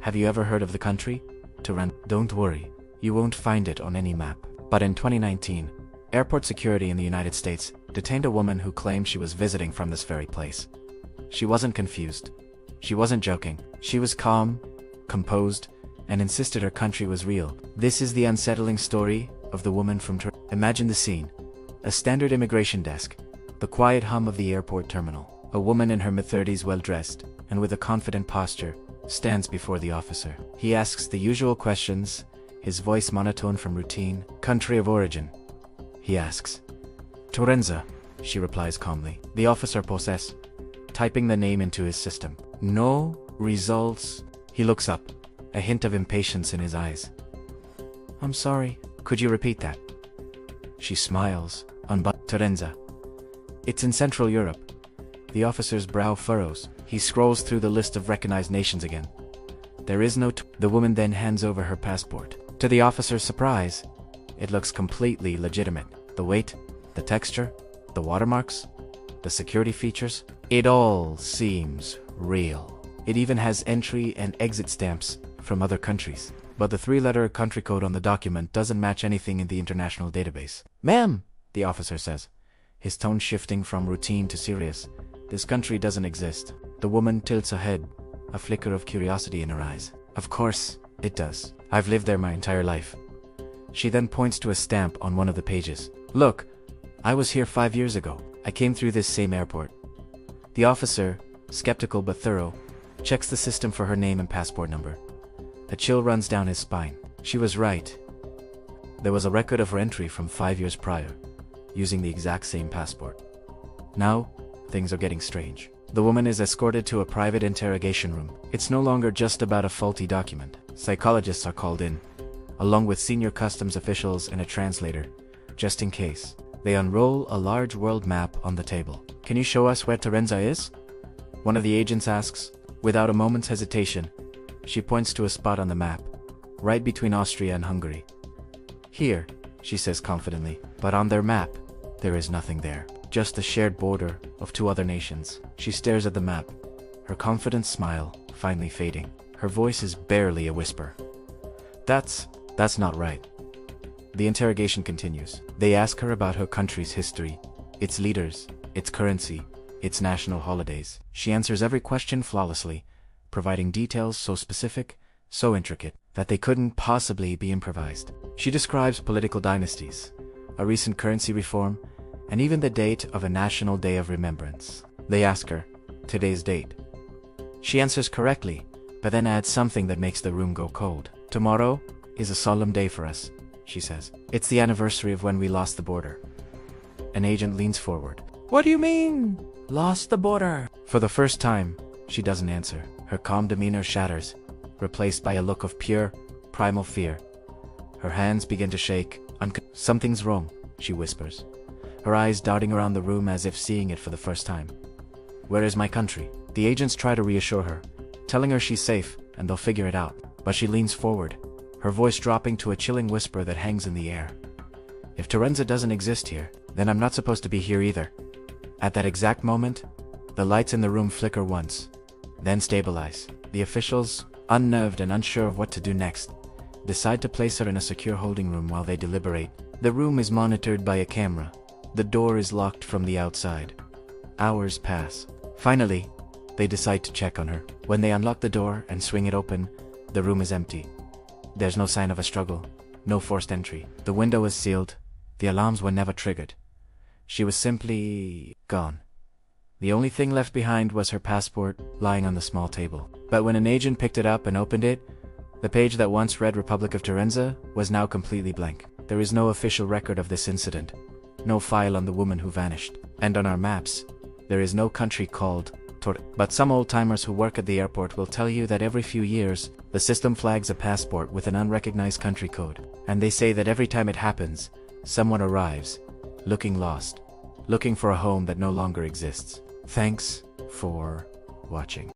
Have you ever heard of the country? Torenza. Don't worry, you won't find it on any map. But in 2019, airport security in the United States detained a woman who claimed she was visiting from this very place. She wasn't confused. She wasn't joking. She was calm, composed, and insisted her country was real. This is the unsettling story of the woman from Torenza. Imagine the scene. A standard immigration desk. The quiet hum of the airport terminal. A woman in her mid-30s, well-dressed, and with a confident posture, stands before the officer. He asks the usual questions, his voice monotone from routine. Country of origin? He asks. Torenza, she replies calmly. The officer pauses, typing the name into his system. No results. He looks up, a hint of impatience in his eyes. I'm sorry, could you repeat that? She smiles, Torenza. It's in Central Europe. The officer's brow furrows. He scrolls through the list of recognized nations again. There is no The woman then hands over her passport. To the officer's surprise, it looks completely legitimate. The weight, the texture, the watermarks, the security features, it all seems real. It even has entry and exit stamps from other countries. But the 3-letter country code on the document doesn't match anything in the international database. Ma'am, the officer says, his tone shifting from routine to serious. This country doesn't exist. The woman tilts her head, a flicker of curiosity in her eyes. Of course, it does. I've lived there my entire life. She then points to a stamp on one of the pages. Look, I was here 5 years ago. I came through this same airport. The officer, skeptical but thorough, checks the system for her name and passport number. A chill runs down his spine. She was right. There was a record of her entry from 5 years prior, using the exact same passport. Now, things are getting strange. The woman is escorted to a private interrogation room. It's no longer just about a faulty document. Psychologists are called in, along with senior customs officials and a translator, just in case. They unroll a large world map on the table. Can you show us where Torenza is? One of the agents asks. Without a moment's hesitation, she points to a spot on the map, right between Austria and Hungary. Here, she says confidently, but on their map, there is nothing there. Just the shared border of 2 other nations. She stares at the map, her confident smile finally fading. Her voice is barely a whisper. That's not right. The interrogation continues. They ask her about her country's history, its leaders, its currency, its national holidays. She answers every question flawlessly, providing details so specific, so intricate, that they couldn't possibly be improvised. She describes political dynasties, a recent currency reform, and even the date of a national day of remembrance. They ask her, today's date. She answers correctly, but then adds something that makes the room go cold. Tomorrow is a solemn day for us, she says. It's the anniversary of when we lost the border. An agent leans forward. What do you mean, lost the border? For the first time, she doesn't answer. Her calm demeanor shatters, replaced by a look of pure, primal fear. Her hands begin to shake. Something's wrong, she whispers, her eyes darting around the room as if seeing it for the first time. Where is my country? The agents try to reassure her, telling her she's safe and they'll figure it out. But she leans forward, her voice dropping to a chilling whisper that hangs in the air. If Torenza doesn't exist here, then I'm not supposed to be here either. At that exact moment, the lights in the room flicker once, then stabilize. The officials, unnerved and unsure of what to do next, decide to place her in a secure holding room while they deliberate. The room is monitored by a camera. The door is locked from the outside. Hours pass. Finally, they decide to check on her. When they unlock the door and swing it open, the room is empty. There's no sign of a struggle, no forced entry. The window is sealed. The alarms were never triggered. She was simply gone. The only thing left behind was her passport lying on the small table. But when an agent picked it up and opened it, the page that once read Republic of Torenza was now completely blank. There is no official record of this incident, no file on the woman who vanished. And on our maps, there is no country called Torenza. But some old-timers who work at the airport will tell you that every few years, the system flags a passport with an unrecognized country code. And they say that every time it happens, someone arrives, looking lost, looking for a home that no longer exists. Thanks for watching.